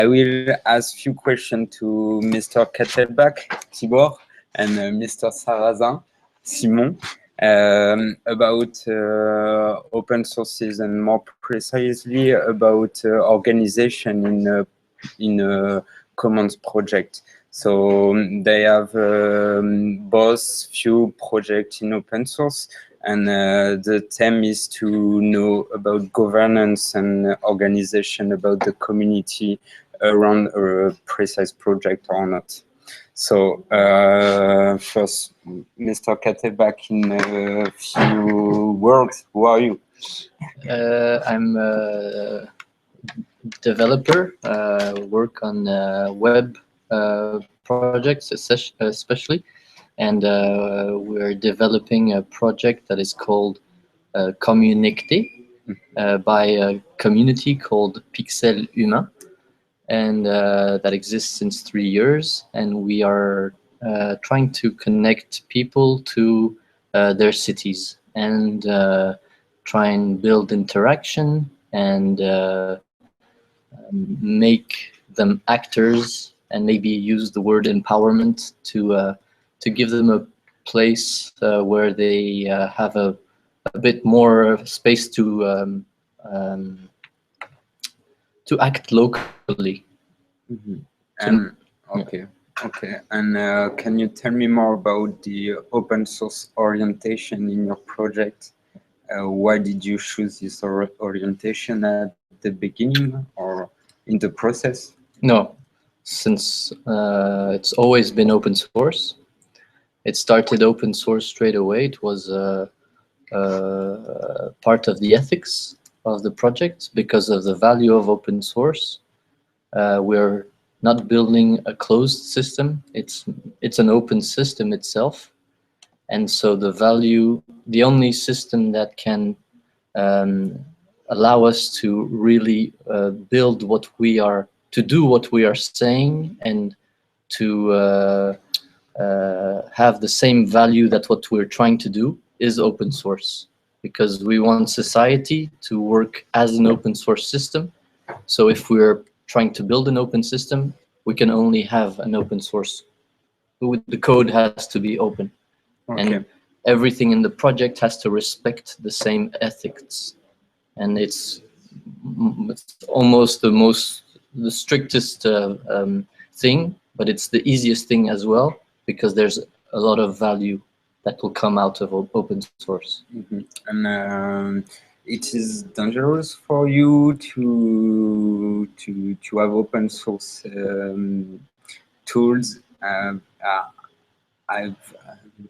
I will ask few questions to Mr. Kattelbach, Tibor, and Mr. Sarrazin, Simon, about open sources and more precisely about organization in a commons project. So they have both few projects in open source, and the theme is to know about governance and organization about the community around a precise project or not. So first, Mr. Kattelbach, in a few words, who are you? I'm a developer, work on web projects especially, and we're developing a project that is called Communecté by a community called Pixel Humain, and that exists since 3 years, and we are trying to connect people to their cities and try and build interaction and make them actors, and maybe use the word empowerment to give them a place where they have a bit more space to act locally. Mm-hmm. And okay. And can you tell me more about the open source orientation in your project? Why did you choose this orientation at the beginning or in the process? No, since it's always been open source. It started open source straight away. It was part of the ethics of the project because of the value of open source. We're not building a closed system. It's an open system itself, and so the only system that can allow us to really build what we are, to do what we are saying, and to have the same value that what we're trying to do is open source, because we want society to work as an open source system. So if we're trying to build an open system, we can only have an open source. The code has to be open. Okay. And everything in the project has to respect the same ethics. And it's almost the strictest thing, but it's the easiest thing as well, because there's a lot of value that will come out of open source. Mm-hmm. And it is dangerous for you to have open source tools.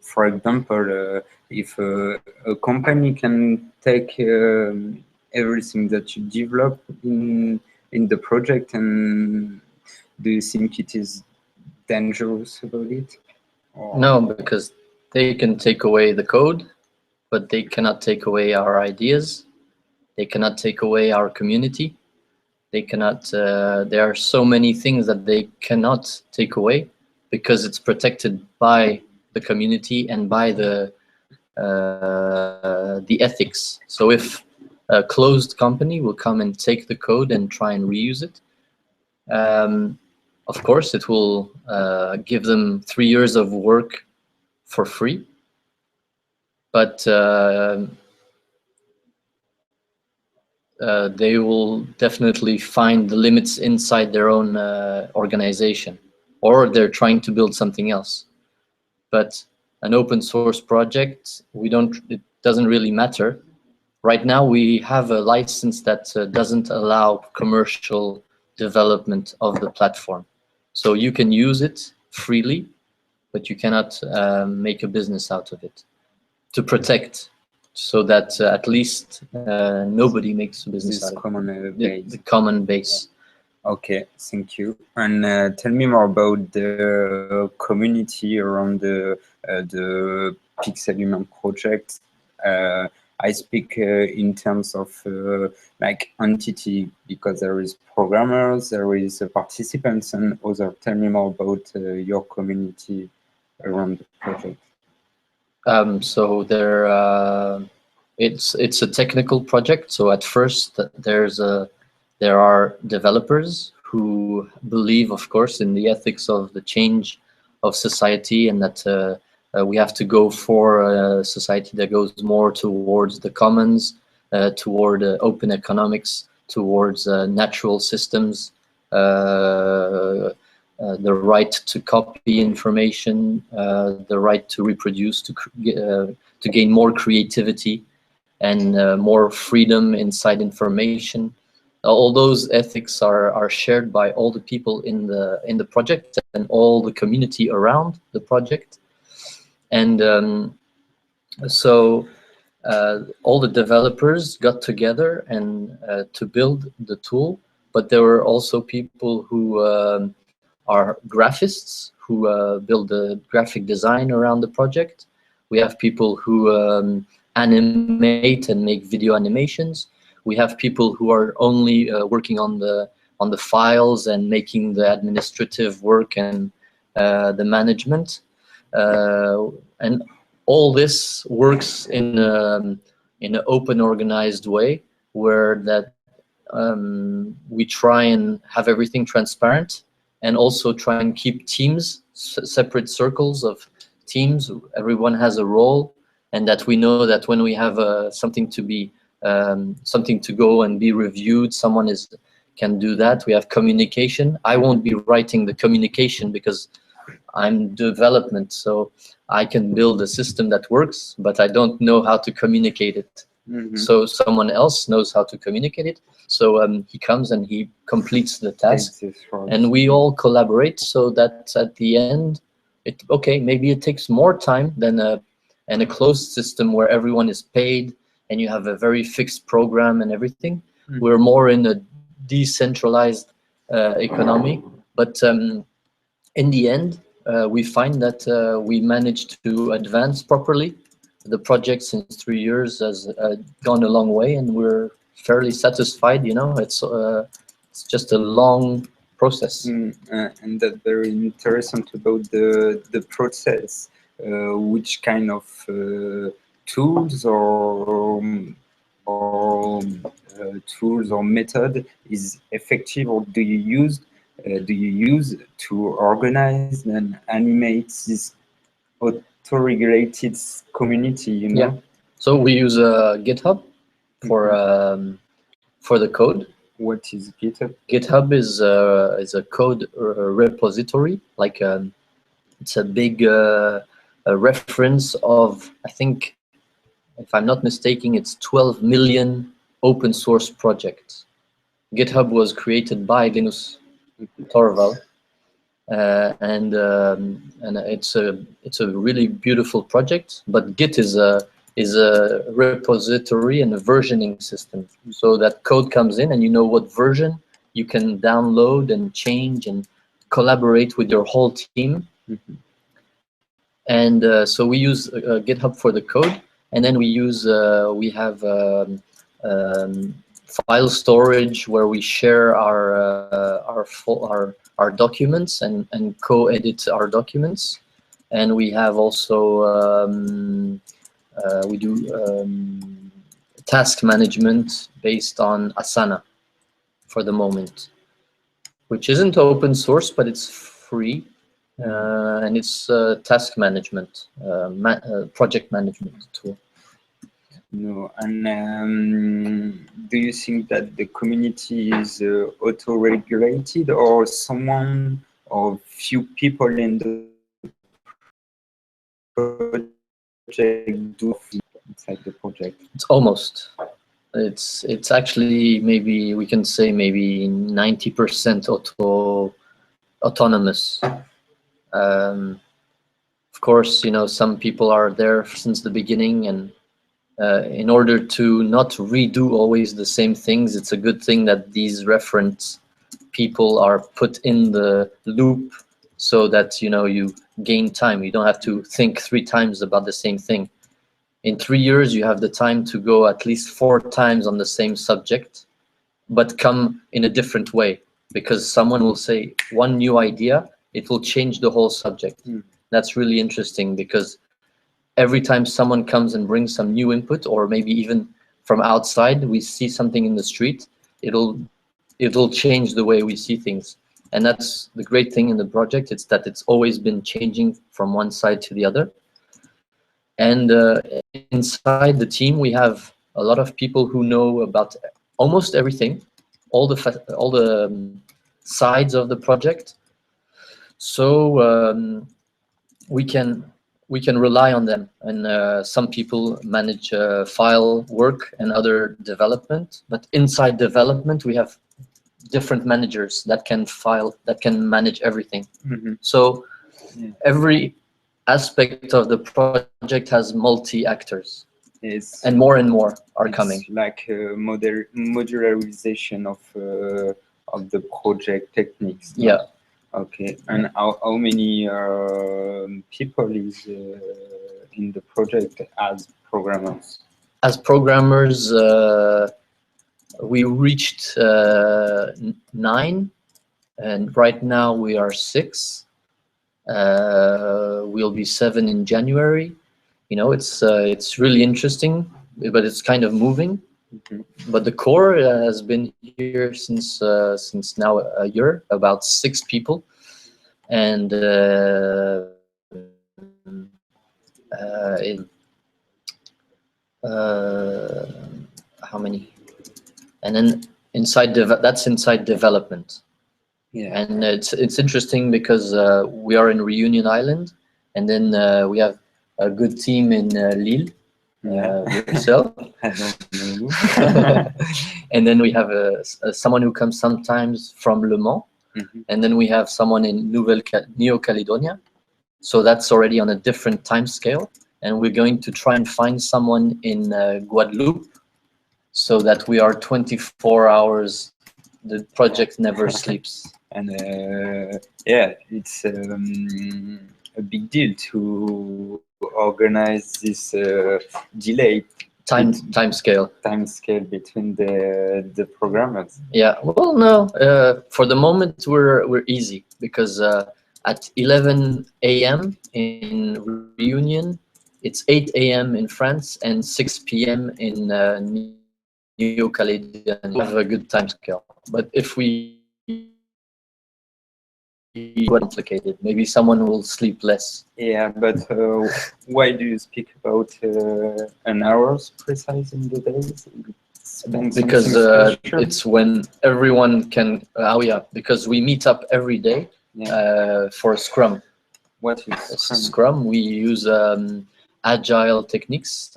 For example, if a company can take everything that you develop in the project, and do you think it is dangerous about it? Or? No, because they can take away the code, but they cannot take away our ideas. They cannot take away our community. They cannot, there are so many things that they cannot take away because it's protected by the community and by the ethics. So if a closed company will come and take the code and try and reuse it, of course it will give them 3 years of work for free, but they will definitely find the limits inside their own organization, or they're trying to build something else. But an open source project, it doesn't really matter. Right now we have a license that doesn't allow commercial development of the platform. So you can use it freely, but you cannot make a business out of it, to protect, so that at least nobody makes a business out of it. The common base. Okay, thank you. And tell me more about the community around the Pixel Humain project. I speak in terms of like entity, because there is programmers, there is participants, and other. Tell me more about your community around the project. So it's a technical project. So at first there are developers who believe, of course, in the ethics of the change of society, and that we have to go for a society that goes more towards the commons, toward open economics, towards natural systems, the right to copy information, the right to reproduce, to gain more creativity and more freedom inside information. All those ethics are shared by all the people in the project and all the community around the project. And so all the developers got together and to build the tool, but there were also people who are graphists who build the graphic design around the project. We have people who animate and make video animations. We have people who are only working on the files and making the administrative work and the management. And all this works in an open, organized way, where that we try and have everything transparent, and also try and keep teams, separate circles of teams. Everyone has a role, and that we know that when we have something to be something to go and be reviewed, someone can do that. We have communication. I won't be writing the communication because I'm development, so I can build a system that works, but I don't know how to communicate it. Mm-hmm. So someone else knows how to communicate it. So he comes and he completes the task, and we all collaborate, so that at the end, maybe it takes more time than a closed system where everyone is paid and you have a very fixed program and everything. Mm-hmm. We're more in a decentralized economy, but in the end, we find that we managed to advance properly. The project since 3 years has gone a long way, and we're fairly satisfied. You know, it's just a long process. And that's very interesting about the process. Which kind of tools or tools or method is effective, or do you use to organize and animate this auto-regulated community, you know? Yeah. So we use GitHub for the code. What is GitHub? GitHub is a code repository. Like it's a big a reference of, I think, if I'm not mistaken, it's 12 million open source projects. GitHub was created by Linus Torvald, and it's a really beautiful project. But Git is a repository and a versioning system, so that code comes in and you know what version you can download and change and collaborate with your whole team. Mm-hmm. And so we use GitHub for the code, and then we have file storage where we share our documents and co-edit our documents, and we have also we do task management based on Asana for the moment, which isn't open source, but it's free, and it's task management, project management tool. No, and do you think that the community is auto-regulated, or someone or few people in the project do inside the project? It's almost. It's actually, maybe we can say maybe 90% autonomous. Of course, you know, some people are there since the beginning, and in order to not redo always the same things, it's a good thing that these reference people are put in the loop, so that, you know, you gain time. You don't have to think 3 times about the same thing. In 3 years, you have the time to go at least 4 times on the same subject, but come in a different way, because someone will say one new idea, it will change the whole subject. That's really interesting, because every time someone comes and brings some new input, or maybe even from outside, we see something in the street, it'll it'll change the way we see things. And that's the great thing in the project. It's that it's always been changing from one side to the other. And inside the team, we have a lot of people who know about almost everything, all the sides of the project. So we can rely on them. And some people manage file work and other development. But inside development, we have different managers that can manage everything. So every aspect of the project has multi-actors, and more are coming. Like modularization of the project techniques. No? Yeah. Okay. And how many people is in the project as programmers? As programmers, we reached 9, and right now we are 6. We'll be 7 in January. You know, it's really interesting, but it's kind of moving. But the core has been here since now a year, about 6 people, and how many? And then that's inside development. Yeah. And it's interesting because we are in Reunion Island, and then we have a good team in Lille, yourself. I don't know. And then we have someone who comes sometimes from Le Mans, and then we have someone in New Caledonia. So that's already on a different time scale, and we're going to try and find someone in Guadeloupe, so that we are 24 hours. The project never sleeps. And yeah, it's a big deal to organize this delayed time scale between the programmers. Yeah, well, no, for the moment we're easy, because at 11 a.m. in Reunion, it's 8 a.m. in France and 6 p.m. in New Caledonia. We have a good time scale. But if we complicated, maybe someone will sleep less. Yeah, but why do you speak about an hours precise in the days? Because it's when everyone can. Because we meet up every day for Scrum. What is Scrum? We use agile techniques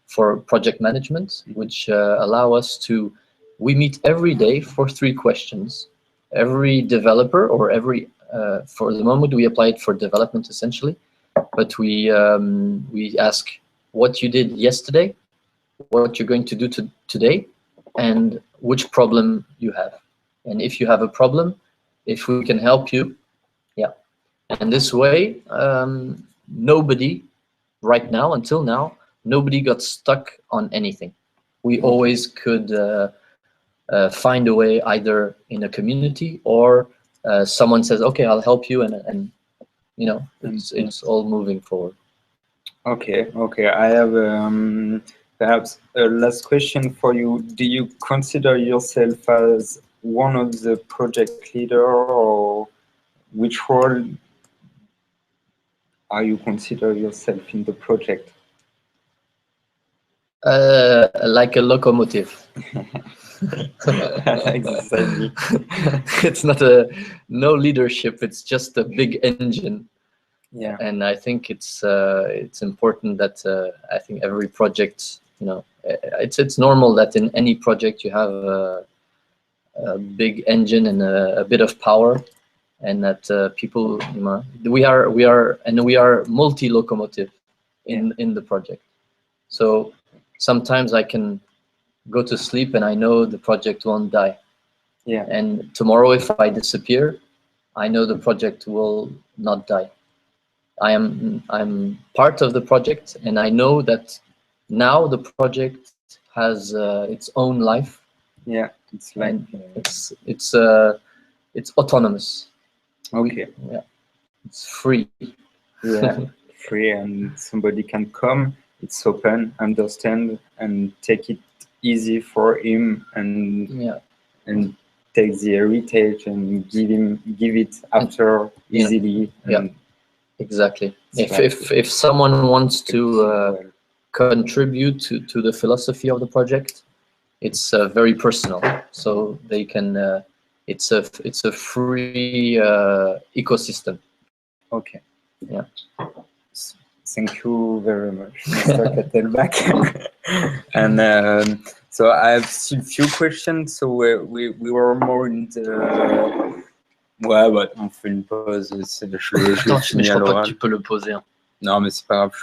for project management, which allow us to. We meet every day for 3 questions. Every developer, or every for the moment we apply it for development essentially, but we ask what you did yesterday, what you're going to do today, and which problem you have. And if you have a problem, if we can help you, and this way nobody right now, until now, nobody got stuck on anything. We always could find a way, either in a community or someone says, okay, I'll help you, and you know, it's all moving forward. Okay, I have perhaps a last question for you. Do you consider yourself as one of the project leader, or which role are you consider yourself in the project? Like a locomotive. Exactly. It's not no leadership. It's just a big engine. Yeah. And I think it's important that I think every project, you know, it's normal that in any project you have a big engine and a bit of power, and that people, you know, we are multi-locomotive in the project. So sometimes I can go to sleep and I know the project won't die. Yeah. And tomorrow, if I disappear, I know the project will not die. I'm part of the project, and I know that now the project has its own life. Yeah, it's like it's autonomous. Okay. Yeah, it's free. Yeah, free, and somebody can come. It's open, understand, and take it easy for him, and take the heritage and give it after Yeah. easily. Yeah. And Exactly. it's If someone wants to well. contribute to the philosophy of the project, it's very personal. So they can. It's a free ecosystem. Okay. Yeah. Thank you very much, Mr. Kettelbach. And so I have still few questions. So we were more in the. Ouais, bah, on fait une pause. Je Attends, mais finis je à crois pas que l'oral. tu peux le poser. Hein. Non, mais c'est pas grave.